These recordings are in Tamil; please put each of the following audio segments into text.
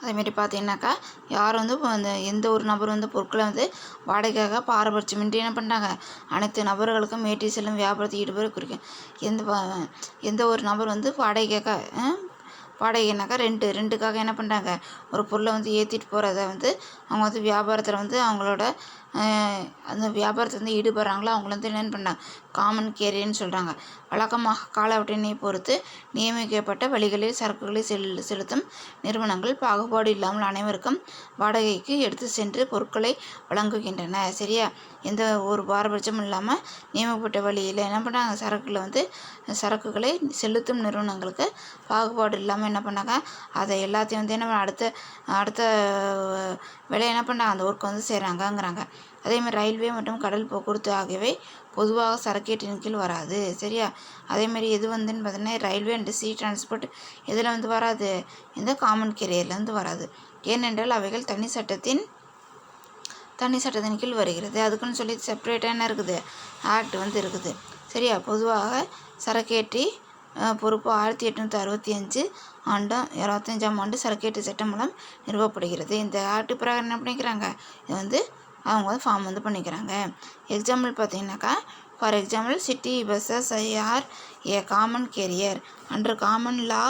அதேமாரி பார்த்தீங்கன்னாக்கா யார் வந்து அந்த எந்த ஒரு நபர் வந்து பொருட்களை வந்து வாடகைக்காக பாரபட்சமின்றி என்ன பண்ணுறாங்க, அனைத்து நபர்களுக்கும் ஏற்றி செல்லும் வியாபாரத்தை ஈடுபட குறிக்கும். எந்த ஒரு நபர் வந்து வாடகைனாக்கா ரெண்டுக்காக என்ன பண்ணுறாங்க, ஒரு பொருளை வந்து ஏற்றிட்டு போகிறத வந்து அவங்க வந்து வியாபாரத்தில் வந்து அவங்களோட அந்த வியாபாரத்தை வந்து ஈடுபடுறாங்களோ அவங்கள வந்து என்னென்னு பண்ணாங்க, காமன் கேரியர்னு சொல்கிறாங்க. வழக்கமாக காலவற்றினை பொறுத்து நியமிக்கப்பட்ட வழிகளில் சரக்குகளை செலுத்தும் நிறுவனங்கள் பாகுபாடு இல்லாமல் அனைவருக்கும் வாடகைக்கு எடுத்து சென்று பொருட்களை வழங்குகின்றன. சரியா, எந்த ஒரு பாரபட்சமும் இல்லாமல் நியமிக்கப்பட்ட வழியில் என்ன பண்ணுறாங்க, சரக்குகளை செலுத்தும் நிறுவனங்களுக்கு பாகுபாடு இல்லாமல் என்ன பண்ணாங்க, அதை எல்லாத்தையும் வந்து என்ன அடுத்த விலை என்ன பண்ணாங்க, அந்த ஒர்க் வந்து செய்கிறாங்கங்கிறாங்க. அதேமாதிரி ரயில்வே மற்றும் கடல் போக்குவரத்து ஆகியவை பொதுவாக சரக்கேற்றின் கீழ் வராது. சரியா, அதேமாதிரி எது வந்துன்னு பார்த்தீங்கன்னா ரயில்வே அண்ட் சீ டிரான்ஸ்போர்ட் இதில் வந்து வராது, இந்த காமன் கேரியரில் வந்து வராது. ஏனென்றால் அவைகள் தனி சட்டத்தின் கீழ் வருகிறது. அதுக்குன்னு சொல்லி செப்பரேட்டாக என்ன இருக்குது, ஆக்ட் வந்து இருக்குது. சரியா, பொதுவாக சரக்கேற்றி பொறுப்பு 1865 25ஆம் ஆண்டு சரக்கேற்று சட்டம் மூலம் நிறுவப்படுகிறது. இந்த ஆக்ட் பிரகாரம் என்ன பண்ணிக்கிறாங்க, இது வந்து அவங்க வந்து ஃபார்ம் வந்து பண்ணிக்கிறாங்க. எக்ஸாம்பிள் பார்த்தீங்கன்னாக்கா, for example city buses R A common carrier under common law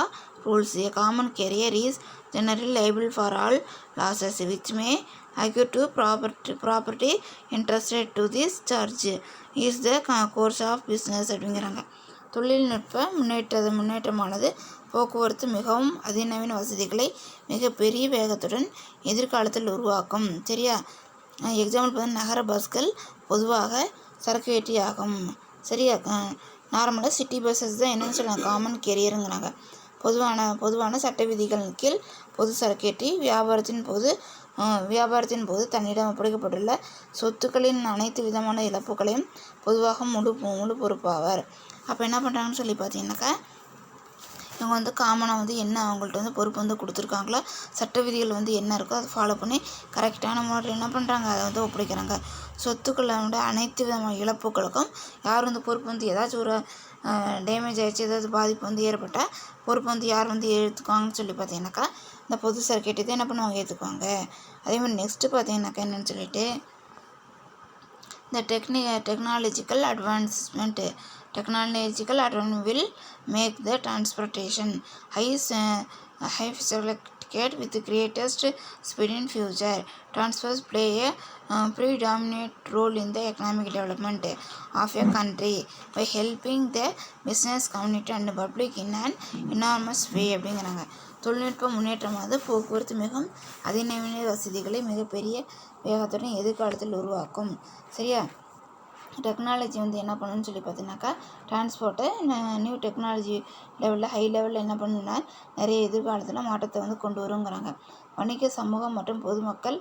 rules. A common carrier is generally liable for all losses which may occur to property entrusted to this charge is the course of business அப்படிங்கிறாங்க. தொழில்நுட்ப முன்னேற்றமானது போக்குவரத்து மிகவும் அதிநவீன வசதிகளை மிகப்பெரிய வேகத்துடன் எதிர்காலத்தில் உருவாக்கும். சரியா, எக்ஸாம்பிள் பார்த்தீங்கன்னா நகர பஸ்கள் பொதுவாக சரக்கு ஏற்றி ஆகும். சரியா, நார்மலாக சிட்டி பஸ்ஸஸ் தான் என்னென்னு சொல்லலாம், காமன் கேரியருங்கிறாங்க. பொதுவான சட்ட விதிகள் கீழ் பொது சரக்கேற்றி வியாபாரத்தின் போது தன்னிடம் ஒப்படைக்கப்பட்டுள்ள சொத்துக்களின் அனைத்து விதமான இழப்புகளையும் பொதுவாக முழு பொறுப்பாவார். அப்போ என்ன பண்ணுறாங்கன்னு சொல்லி பார்த்தீங்கன்னாக்கா, இவங்க வந்து காமனாக வந்து என்ன அவங்கள்ட்ட வந்து பொறுப்பு வந்து கொடுத்துருக்காங்களோ, சட்ட விதிகள் வந்து என்ன இருக்கோ அதை ஃபாலோ பண்ணி கரெக்டான முறையில் என்ன பண்ணுறாங்க, அதை வந்து ஒப்படைக்கிறாங்க. சொத்துக்களோட அனைத்து விதமான இழப்புகளுக்கும் யார் வந்து பொறுப்பு வந்து ஏதாச்சும் ஒரு டேமேஜ் ஆகிடுச்சு, ஏதாவது பாதிப்பு வந்து ஏற்பட்டால் பொறுப்பு வந்து யார் வந்து ஏற்றுக்குவாங்கன்னு சொல்லி பார்த்தீங்கன்னாக்கா, இந்த பொது சர்க்கிட்டை தான் என்ன பண்ணுவாங்க, ஏற்றுக்குவாங்க. அதேமாதிரி நெக்ஸ்ட்டு பார்த்தீங்கன்னாக்கா என்னென்னு சொல்லிட்டு, இந்த technological advancement will make the transportation high sophisticated with the greatest speed in future. Transfers play a predominant role in the economic development of a country by helping the business community and public in an enormous way அப்படிங்கிறாங்க. தொழில்நுட்ப முன்னேற்றமானது போக்குவரத்து மிகவும் அதிநவீன வசதிகளை மிகப்பெரிய வேகத்துடன் எதிர்காலத்தில் உருவாக்கும். சரியா, டெக்னாலஜி வந்து என்ன பண்ணணும்னு சொல்லி பார்த்தீங்கன்னாக்கா, டிரான்ஸ்போர்ட்டை நியூ டெக்னாலஜி லெவலில் ஹை லெவலில் என்ன பண்ணணும்னா நிறைய எதிர்காலத்தில் மாற்றத்தை வந்து கொண்டு வருங்கிறாங்க. வணிக சமூகம் மற்றும் பொதுமக்கள்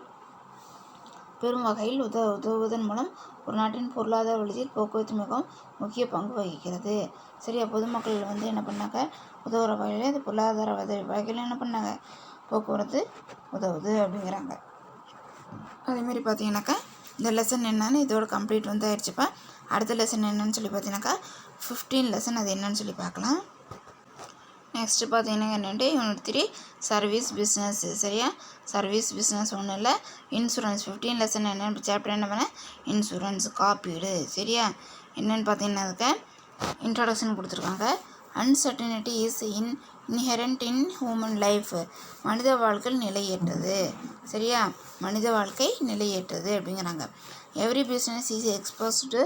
பெரும் வகையில் உதவுவதன் மூலம் ஒரு நாட்டின் பொருளாதார வளர்ச்சியில் போக்குவரத்து மிகவும் முக்கிய பங்கு வகிக்கிறது. சரியா, பொதுமக்கள் வந்து என்ன பண்ணாங்க, உதவுற வகையில் இந்த பொருளாதார வகையில் என்ன பண்ணாங்க, போக்குவரத்து உதவுது அப்படிங்கிறாங்க. அதேமாரி பார்த்தீங்கன்னாக்கா இந்த லெசன் என்னன்னு இதோட கம்ப்ளீட் வந்து ஆயிடுச்சுப்பா. அடுத்த லெசன் என்னன்னு சொல்லி பார்த்தீங்கன்னாக்கா 15 லெசன் அது என்னன்னு சொல்லி பார்க்கலாம். நெக்ஸ்ட்டு பார்த்தீங்கன்னா என்னென்ட்டு யூனிட் 3 சர்வீஸ் பிஸ்னஸ். சரியா, சர்வீஸ் பிஸ்னஸ் ஒன்றும் இல்லை, இன்சூரன்ஸ். 15 லெசன் என்னென்னு சாப்டர் என்ன பண்ண, இன்சூரன்ஸ் காப்பீடு. சரியா, என்னென்னு பார்த்தீங்கன்னா அதுக்கு இன்ட்ரடக்ஷன் கொடுத்துருக்காங்க. Uncertainty is inherent in human life. மனித வாழ்க்கை நிலையற்றது. சரியா, மனித வாழ்க்கை நிலையற்றது அப்படிங்கிறாங்க. Every business is exposed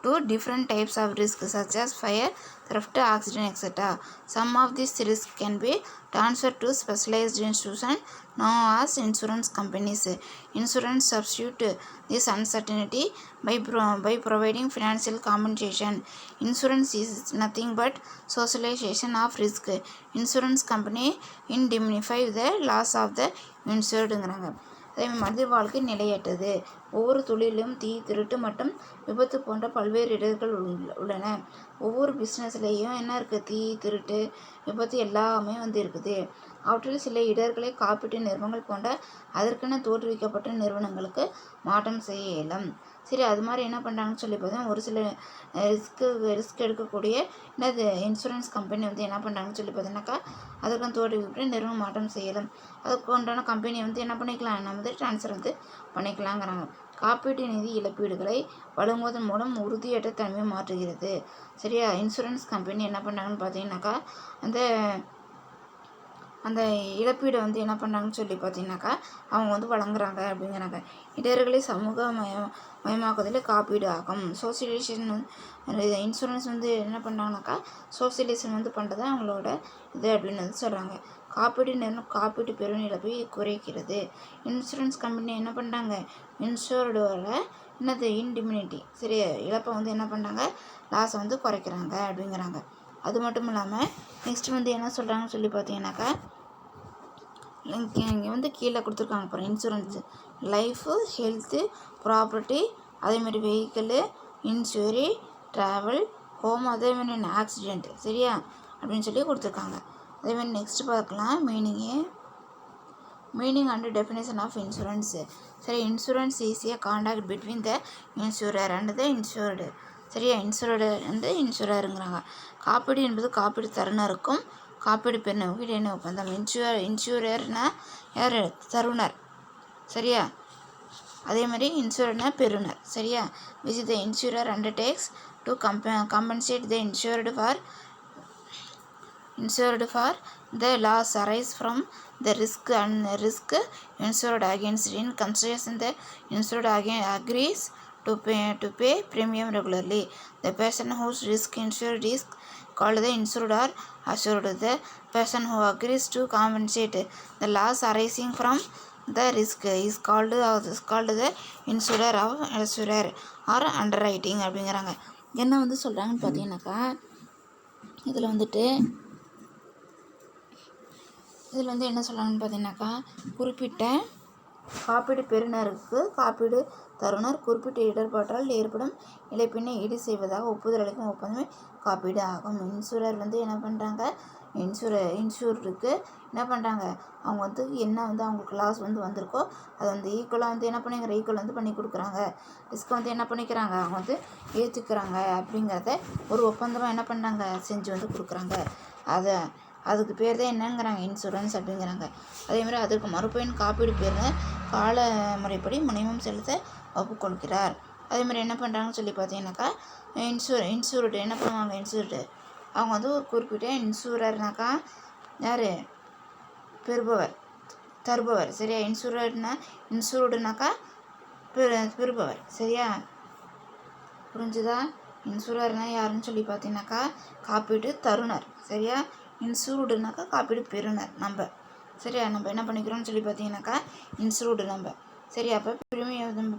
to different types of risks such as fire, theft, accident, etc. Some of these risks can be transferred to specialized institutions known as insurance companies. Insurance substitute this uncertainty by providing financial compensation. Insurance is nothing but socialization of risk. Insurance company indemnify the loss of the insuredங்கிறாங்க. அதேமாதிரி மனித வாழ்க்கை நிலையற்றது. ஒவ்வொரு தொழிலும் தீ, திருட்டு மற்றும் விபத்து போன்ற பல்வேறு இடர்கள் உள்ளன. ஒவ்வொரு பிஸ்னஸ்லேயும் என்ன இருக்குது, தீ, திருட்டு, விபத்து எல்லாமே வந்து இருக்குது. அவற்றில் சில இடர்களை காப்பீட்டு நிறுவனங்கள் போன்ற அதற்கென தோற்றுவிக்கப்பட்ட நிறுவனங்களுக்கு மாற்றம் செய்ய இயலும். சரி, அது மாதிரி என்ன பண்ணுறாங்கன்னு சொல்லி பார்த்தீங்கன்னா, ஒரு சில ரிஸ்க் எடுக்கக்கூடிய என்னது இன்சூரன்ஸ் கம்பெனி வந்து என்ன பண்ணுறாங்கன்னு சொல்லி பார்த்தீங்கன்னாக்கா, அதற்கென தோற்றுவிக்கப்பட்ட நிறுவனம் மாற்றம் செய்யலாம். அதுக்கு உண்டான கம்பெனியை வந்து என்ன பண்ணிக்கலாம், நம்ம வந்து ட்ரான்ஸ்ஃபர் வந்து பண்ணிக்கலாங்கிறாங்க. காப்பீட்டு நிதி இழப்பீடுகளை வழங்குவதன் மூலம் உறுதியற்ற தன்மையை மாற்றுகிறது. சரியா, இன்சூரன்ஸ் கம்பெனி என்ன பண்ணுறாங்கன்னு பார்த்தீங்கன்னாக்கா, அந்த இழப்பீடை வந்து என்ன பண்ணுறாங்கன்னு சொல்லி பார்த்தீங்கன்னாக்கா, அவங்க வந்து வழங்குறாங்க அப்படிங்கிறாங்க. இடர்களை மயமாக்குதல் காப்பீடு ஆகும். சோசியலைசேஷன் இன்சூரன்ஸ் வந்து என்ன பண்ணுறாங்கனாக்கா, சோசியலைசேஷன் வந்து பண்ணுறது அவங்களோட இது அப்படின்னு வந்து சொல்கிறாங்க. காப்பீடு நிறுவனம் காப்பீட்டு பெரும் இழப்பை குறைக்கிறது. இன்சூரன்ஸ் கம்பெனி என்ன பண்ணுறாங்க, இன்சூர்டோட என்னது இன்டிமினிட்டி சரி இழப்பை வந்து என்ன பண்ணுறாங்க, லாஸை வந்து குறைக்கிறாங்க அப்படிங்கிறாங்க. அது மட்டும் இல்லாமல் நெக்ஸ்ட் வந்து என்ன சொல்கிறாங்கன்னு சொல்லி பார்த்தீங்கன்னாக்கா, இங்கே வந்து கீழே கொடுத்துருக்காங்க அப்புறம் இன்சூரன்ஸு லைஃபு, ஹெல்த்து, ப்ராப்பர்ட்டி, அதேமாதிரி வெஹிக்கிளு, இன்சூரி, ட்ராவல், ஹோம், அதேமாதிரி ஆக்சிடெண்ட் சரியா அப்படின்னு சொல்லி கொடுத்துருக்காங்க. அதேமாதிரி நெக்ஸ்ட் பார்க்கலாம் meaning and definition of insurance. சரி, insurance is a contact between the insurer and the insured. சரியா, இன்சூரடு வந்து இன்சூரருங்கிறாங்க. காப்பீடு என்பது காப்பீடு தருணருக்கும் காப்பீடு பெறுநருக்கும் இடையின ஒப்பந்தம். இன்சூரர்னா யார், தருணர். சரியா, அதே மாதிரி இன்சூரர்னா பெறுநர். சரியா, which the insurer undertakes to compensate the insured for the loss arise from the risk insured against. In consideration, the insured agrees to pay premium regularly. The person whose risk insured is called the insured or assured. The person who agrees to compensate the loss arising from the risk is called the insurer or assurer or underwriting அப்படிங்கிறாங்க. என்ன வந்து சொல்கிறாங்கன்னு பார்த்தீங்கன்னாக்கா, இதில் வந்து என்ன சொல்கிறாங்கன்னு பார்த்தீங்கன்னாக்கா, குறிப்பிட்ட காப்பீடு பெறுநருக்கு காப்பீடு தருணர் குறிப்பிட்ட இடர்பாட்டால் ஏற்படும் இழப்பினை ஈடு செய்வதாக ஒப்புதல் அளிக்கும் ஒப்பந்தமே காப்பீடு ஆகும். இன்சூரர் வந்து என்ன பண்ணுறாங்க, இன்சூருக்கு என்ன பண்ணுறாங்க, அவங்க வந்து என்ன வந்து அவங்களுக்கு லாஸ் வந்து வந்திருக்கோ அதை வந்து ஈக்குவலாக வந்து என்ன பண்ணிக்கிறாங்க, ஈக்குவல் வந்து பண்ணி கொடுக்குறாங்க. ரிஸ்க்கை வந்து என்ன பண்ணிக்கிறாங்க, அவங்க வந்து ஏற்றுக்கிறாங்க. அப்படிங்கிறத ஒரு ஒப்பந்தமாக என்ன பண்ணுறாங்க, செஞ்சு வந்து கொடுக்குறாங்க. அதுக்கு பேர் தான் என்னங்கிறாங்க, இன்சூரன்ஸ் அப்படிங்கிறாங்க. அதேமாதிரி அதற்கு மறுபயன் காப்பீடு பெறுநர் கால முறைப்படி முனைமம் செலுத்த ஒப்புக்கொள்கிறார். அதேமாதிரி என்ன பண்ணுறாங்கன்னு சொல்லி பார்த்தீங்கன்னாக்கா, இன்சூர்டு என்ன பண்ணுவாங்க, இன்சூர்டு அவங்க வந்து ஒரு குறிப்பிட்ட இன்சூரர்னாக்கா யார், பெறுபவர், தருபவர். சரியா, இன்சூர்டுனாக்கா பெறுபவர். சரியா, புரிஞ்சுதா? இன்சூரர்னா யாருன்னு சொல்லி பார்த்தீங்கன்னாக்கா, காப்பீடு தருணர். சரியா, இன்சூர்டுனாக்கா காப்பீடு பெறுநர் நம்ம. சரியா, நம்ம என்ன பண்ணிக்கிறோம்னு சொல்லி பார்த்தீங்கன்னாக்கா, இன்சூர்டு நம்ம. சரி, அப்போ பிரீமியம் நம்ம